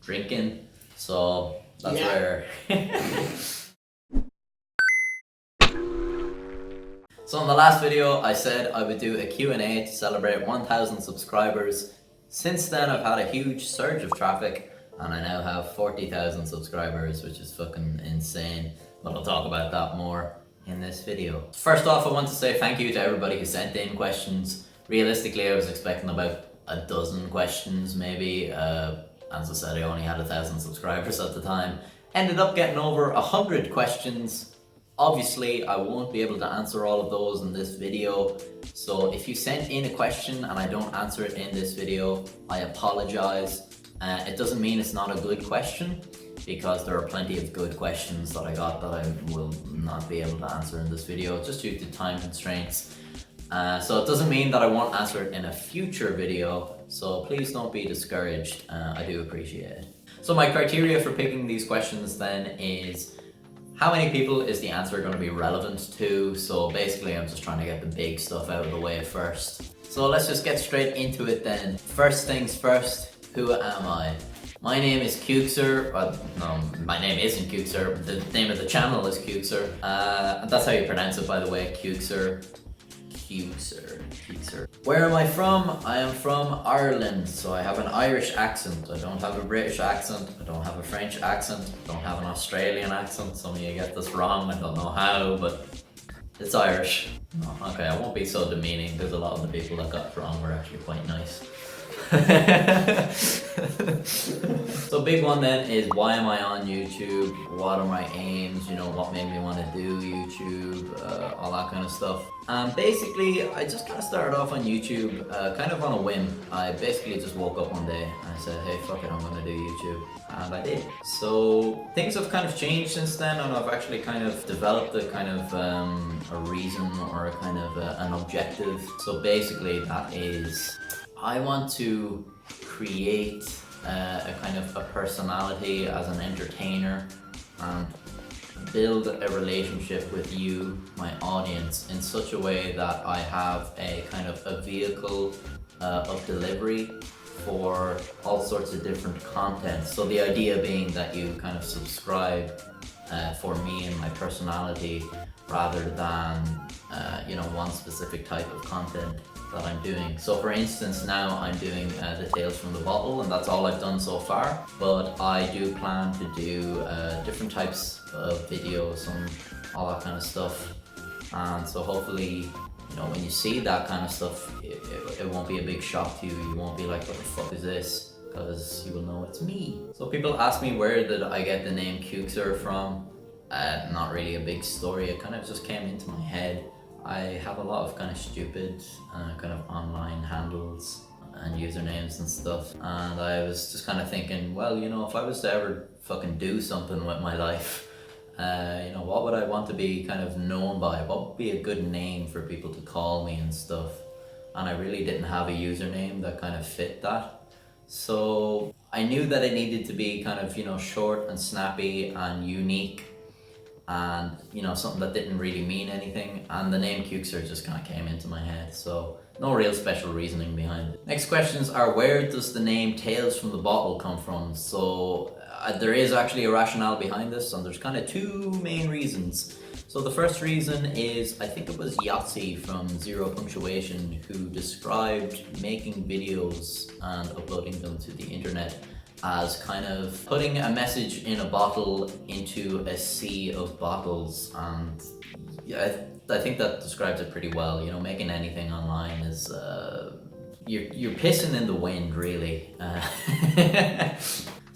drinking, so that's where. So in the last video, I said I would do a Q&A to celebrate 1,000 subscribers. Since then, I've had a huge surge of traffic, and I now have 40,000 subscribers, which is fucking insane. But I'll talk about that more in this video. First off, I want to say thank you to everybody who sent in questions. Realistically, I was expecting about a dozen questions, maybe. As I said, I only had 1,000 subscribers at the time. Ended up getting over 100 questions. Obviously, I won't be able to answer all of those in this video. So if you sent in a question and I don't answer it in this video, I apologize. It doesn't mean it's not a good question, because there are plenty of good questions that I got that I will not be able to answer in this video, just due to time constraints. So it doesn't mean that I won't answer it in a future video, so please don't be discouraged. I do appreciate it. So my criteria for picking these questions then is, how many people is the answer going to be relevant to? So basically I'm just trying to get the big stuff out of the way first. So let's just get straight into it then. First things first, who am I? My name is Cuxer. No, my name isn't Cuxer. The name of the channel is Cuxer. That's how you pronounce it, by the way, Cuxer. Cuxer. Where am I from? I am from Ireland, so I have an Irish accent. I don't have a British accent. I don't have a French accent. I don't have an Australian accent. Some of you get this wrong. I don't know how, but it's Irish. Oh, okay, I won't be so demeaning, because a lot of the people that got it wrong were actually quite nice. So big one then is, why am I on YouTube? What are my aims? You know, what made me want to do YouTube? All that kind of stuff. Basically, I just kind of started off on YouTube kind of on a whim. I basically just woke up one day and I said, hey, fuck it, I'm gonna do YouTube. And I did. So things have kind of changed since then, and I've actually kind of developed a kind of a reason, or a kind of an objective. So basically that is, I want to create a kind of a personality as an entertainer, and build a relationship with you, my audience, in such a way that I have a kind of a vehicle of delivery for all sorts of different content. So the idea being that you kind of subscribe for me and my personality, rather than you know, one specific type of content that I'm doing. So for instance, now I'm doing the Tales from the Bottle, and that's all I've done so far, but I do plan to do different types of videos and all that kind of stuff. And so hopefully, you know, when you see that kind of stuff, it won't be a big shock to you. You won't be like, what the fuck is this? Because you will know it's me. So people ask me, where did I get the name Cuxer from? Not really a big story. It kind of just came into my head. I have a lot of kind of stupid kind of online handles and usernames and stuff, and I was just kind of thinking, well, you know, if I was to ever fucking do something with my life, you know, what would I want to be kind of known by? What would be a good name for people to call me and stuff? And I really didn't have a username that kind of fit that. So I knew that it needed to be kind of, you know, short and snappy and unique, and you know, something that didn't really mean anything, and the name Cuxer just kind of came into my head, so no real special reasoning behind it. Next questions are, where does the name Tales from the Bottle come from? So there is actually a rationale behind this, and there's kind of two main reasons. So the first reason is, I think it was Yahtzee from Zero Punctuation who described making videos and uploading them to the internet as kind of putting a message in a bottle into a sea of bottles. And yeah, I think that describes it pretty well. You know, making anything online is you're pissing in the wind, really.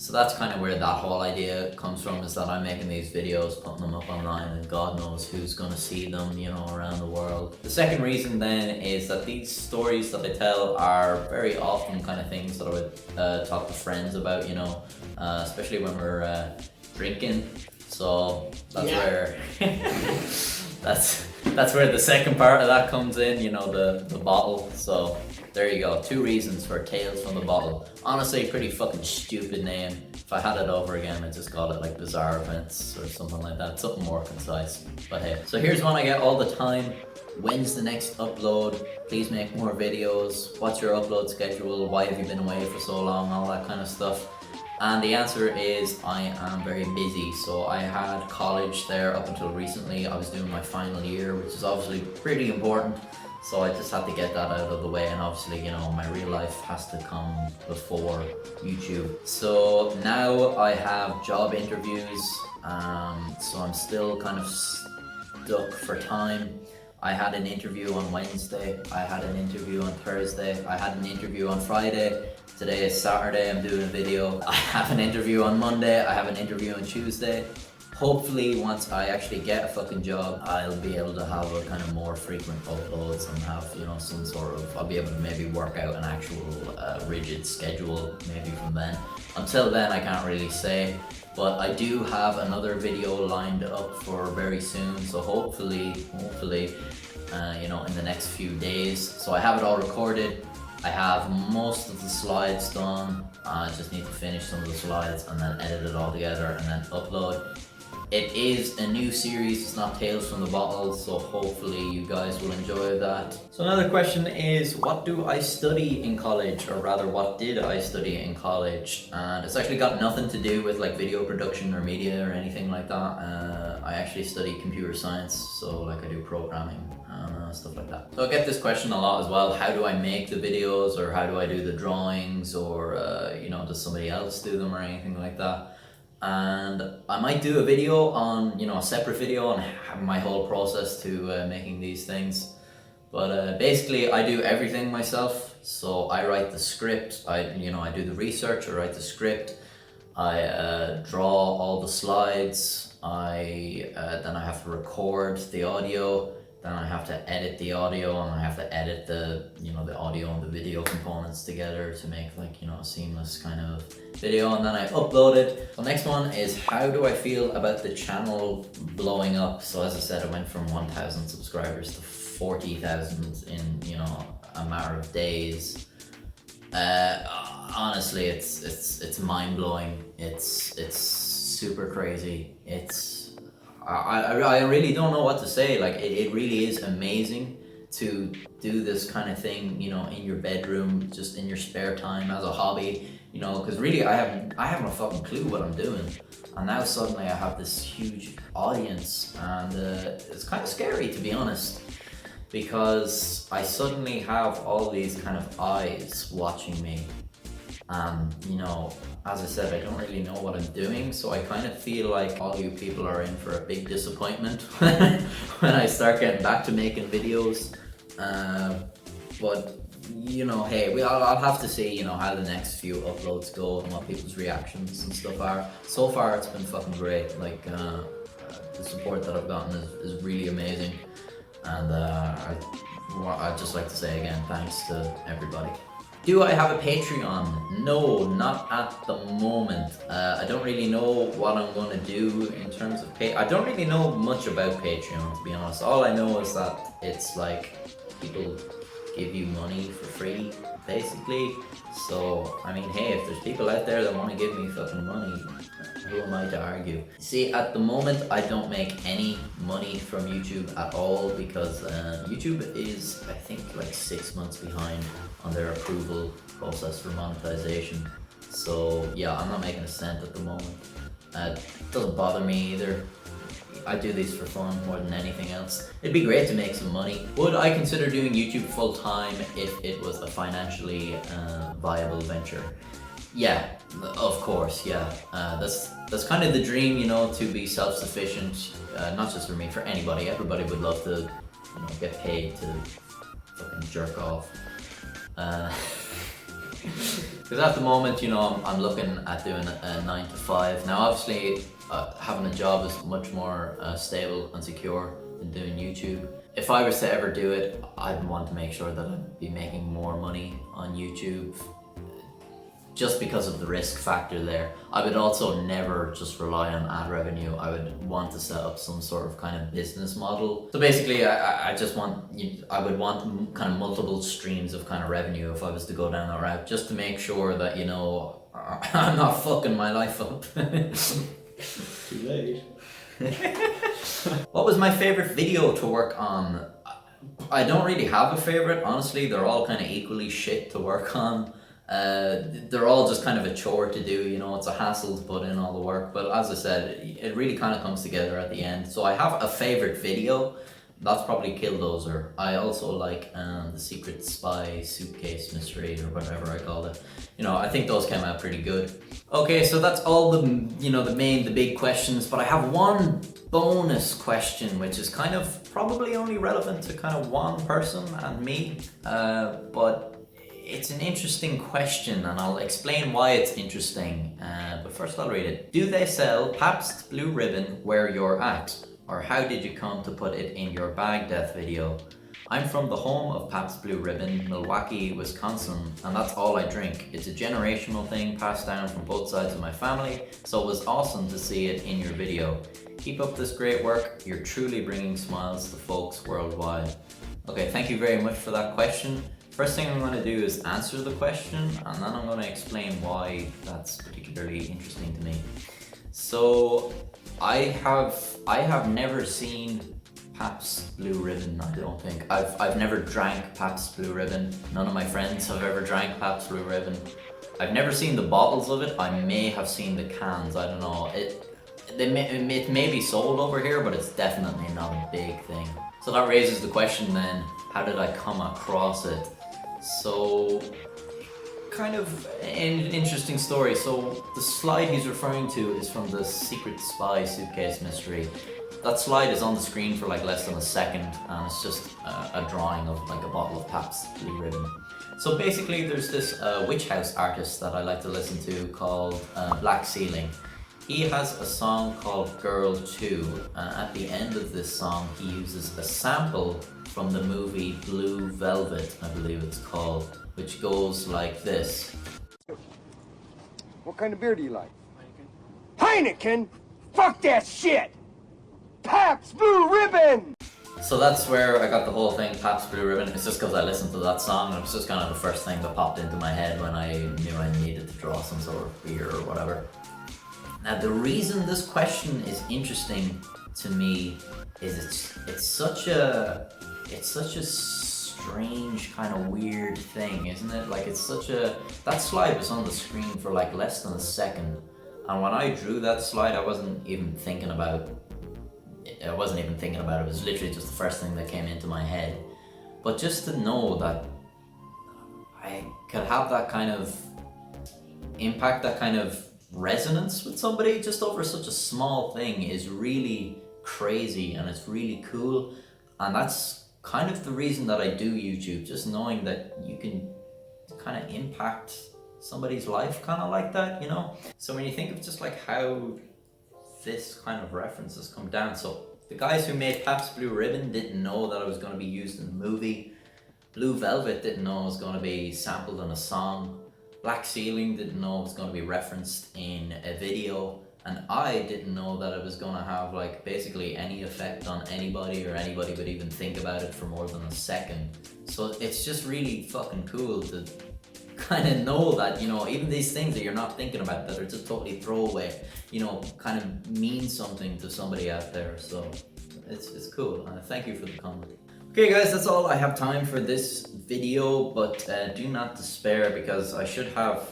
So that's kind of where that whole idea comes from, is that I'm making these videos, putting them up online, and God knows who's gonna see them, you know, around the world. The second reason then is that these stories that I tell are very often kind of things that I would talk to friends about, you know, especially when we're drinking. So that's where that's where the second part of that comes in, you know, the bottle. So there you go, two reasons for Tales from the Bottle. Honestly, pretty fucking stupid name. If I had it over again, I'd just call it like Bizarre Events or something like that, something more concise. But hey, so here's one I get all the time. When's the next upload? Please make more videos. What's your upload schedule? Why have you been away for so long? All that kind of stuff. And the answer is I am very busy. So I had college there up until recently. I was doing my final year, which is obviously pretty important. So I just had to get that out of the way, and obviously, you know, my real life has to come before YouTube. So now I have job interviews, so I'm still kind of stuck for time. I had an interview on Wednesday, I had an interview on Thursday, I had an interview on Friday. Today is Saturday, I'm doing a video. I have an interview on Monday, I have an interview on Tuesday. Hopefully, once I actually get a fucking job, I'll be able to have a kind of more frequent uploads and have, you know, some sort of, I'll be able to maybe work out an actual rigid schedule maybe from then. Until then, I can't really say, but I do have another video lined up for very soon. So hopefully, you know, in the next few days. So I have it all recorded. I have most of the slides done. I just need to finish some of the slides and then edit it all together and then upload. It is a new series, it's not Tales from the Bottle, so hopefully you guys will enjoy that. So another question is, what do I study in college? Or rather, what did I study in college? And it's actually got nothing to do with like video production or media or anything like that. I actually study computer science, so like I do programming and stuff like that. So I get this question a lot as well. How do I make the videos, or how do I do the drawings, or you know, does somebody else do them or anything like that? And I might do a video on, you know, a separate video on my whole process to making these things. But basically I do everything myself. So I write the script, I do the research, I write the script, I draw all the slides, then I have to record the audio, then I have to edit the audio, and I have to edit the, you know, the audio and the video components together to make like, you know, a seamless kind of video, and then I upload it. The next one is, how do I feel about the channel blowing up? So as I said, I went from 1,000 subscribers to 40,000 in, you know, a matter of days. Honestly, it's mind-blowing. It's super crazy. I really don't know what to say. Like it really is amazing to do this kind of thing, you know, in your bedroom, just in your spare time as a hobby, you know, because really I haven't a fucking clue what I'm doing, and now suddenly I have this huge audience, and it's kind of scary, to be honest, because I suddenly have all these kind of eyes watching me. You know, as I said, I don't really know what I'm doing, so I kind of feel like all you people are in for a big disappointment when I start getting back to making videos. But you know, hey, I'll have to see, you know, how the next few uploads go and what people's reactions and stuff are. So far, it's been fucking great. Like the support that I've gotten is really amazing, and I'd just like to say again, thanks to everybody. Do I have a Patreon? No, not at the moment. I don't really know what I'm going to do in terms of I don't really know much about Patreon, to be honest. All I know is that it's like people give you money for free, basically. So, I mean, hey, if there's people out there that want to give me fucking money, who am I to argue? See, at the moment, I don't make any money from YouTube at all, because YouTube is, I think, like 6 months behind on their approval process for monetization. So yeah, I'm not making a cent at the moment. It doesn't bother me either. I do these for fun more than anything else. It'd be great to make some money. Would I consider doing YouTube full time if it was a financially viable venture? Yeah, of course, yeah. That's kind of the dream, you know, to be self-sufficient. Not just for me, for anybody. Everybody would love to, you know, get paid to fucking jerk off. Because at the moment, you know, I'm looking at doing a 9 to 5. Now, obviously, having a job is much more stable and secure than doing YouTube. If I was to ever do it, I'd want to make sure that I'd be making more money on YouTube, just because of the risk factor there. I would also never just rely on ad revenue. I would want to set up some sort of kind of business model. So basically, I would want kind of multiple streams of kind of revenue if I was to go down that route, just to make sure that, you know, I'm not fucking my life up. Too late. What was my favorite video to work on? I don't really have a favorite, honestly. They're all kind of equally shit to work on. They're all just kind of a chore to do, you know, it's a hassle to put in all the work, but as I said, it really kind of comes together at the end. So I have a favorite video, that's probably Killdozer. I also like the Secret Spy Suitcase Mystery or whatever I call it. You know, I think those came out pretty good. Okay, so that's all the, you know, the big questions, but I have one bonus question, which is kind of probably only relevant to kind of one person and me, but it's an interesting question, and I'll explain why it's interesting, but first I'll read it. Do they sell Pabst Blue Ribbon where you're at? Or how did you come to put it in your bag death video? I'm from the home of Pabst Blue Ribbon, Milwaukee, Wisconsin, and that's all I drink. It's a generational thing passed down from both sides of my family, so it was awesome to see it in your video. Keep up this great work, you're truly bringing smiles to folks worldwide. Okay, thank you very much for that question. First thing I'm going to do is answer the question, and then I'm going to explain why that's particularly interesting to me. So, I have never seen Pabst Blue Ribbon, I don't think. I've never drank Pabst Blue Ribbon. None of my friends have ever drank Pabst Blue Ribbon. I've never seen the bottles of it. I may have seen the cans, I don't know. It may be sold over here, but it's definitely not a big thing. So that raises the question then, how did I come across it? So, kind of an interesting story. So the slide he's referring to is from the Secret Spy Suitcase Mystery. That slide is on the screen for like less than a second, and it's just a drawing of like a bottle of Pabst Blue Ribbon. So basically there's this witch house artist that I like to listen to called Black Ceiling. He has a song called Girl 2, and at the end of this song he uses a sample from the movie Blue Velvet, I believe it's called, which goes like this. What kind of beer do you like? Heineken. Heineken? Fuck that shit! Pabst Blue Ribbon! So that's where I got the whole thing, Pabst Blue Ribbon. It's just because I listened to that song, and it was just kind of the first thing that popped into my head when I knew I needed to draw some sort of beer or whatever. Now the reason this question is interesting to me is it's such a strange kind of weird thing, isn't it? Like that slide was on the screen for like less than a second, and when I drew that slide I wasn't even thinking about it. It was literally just the first thing that came into my head. But just to know that I could have that kind of impact, that kind of resonance with somebody just over such a small thing is really crazy, and it's really cool. And that's kind of the reason that I do YouTube, just knowing that you can kind of impact somebody's life kind of like that, you know? So when you think of just like how this kind of reference has come down, so the guys who made Pabst Blue Ribbon didn't know that it was going to be used in the movie. Blue Velvet didn't know it was going to be sampled in a song. Black Ceiling didn't know it was going to be referenced in a video. And I didn't know that it was going to have like basically any effect on anybody, or anybody would even think about it for more than a second. So it's just really fucking cool to kind of know that, you know, even these things that you're not thinking about, that are just totally throwaway, you know, kind of mean something to somebody out there. So it's cool. Thank you for the comment. Okay guys, that's all I have time for this video, but do not despair, because I should have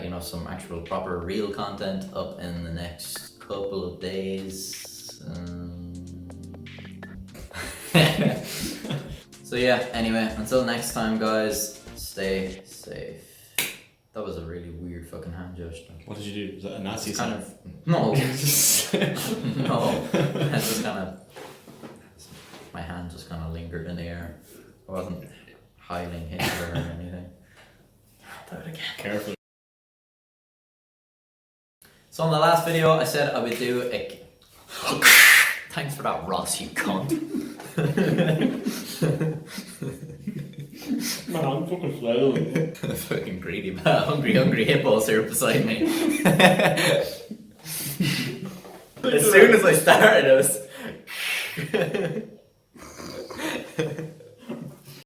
you know, some actual proper real content up in the next couple of days. So yeah, anyway, until next time guys, stay safe. That was a really weird fucking hand gesture. What did you do? Was that a Nazi kind sign? of no. No, that's just kind of, my hand just kind of lingered in the air. I wasn't hiling Hitler or anything. I'll do it again. Careful. So in the last video I said I would do a... Thanks for that, Ross, you cunt. Man, I'm fucking slow. Fucking greedy man. Hungry hippos here beside me. As soon as I started, I was...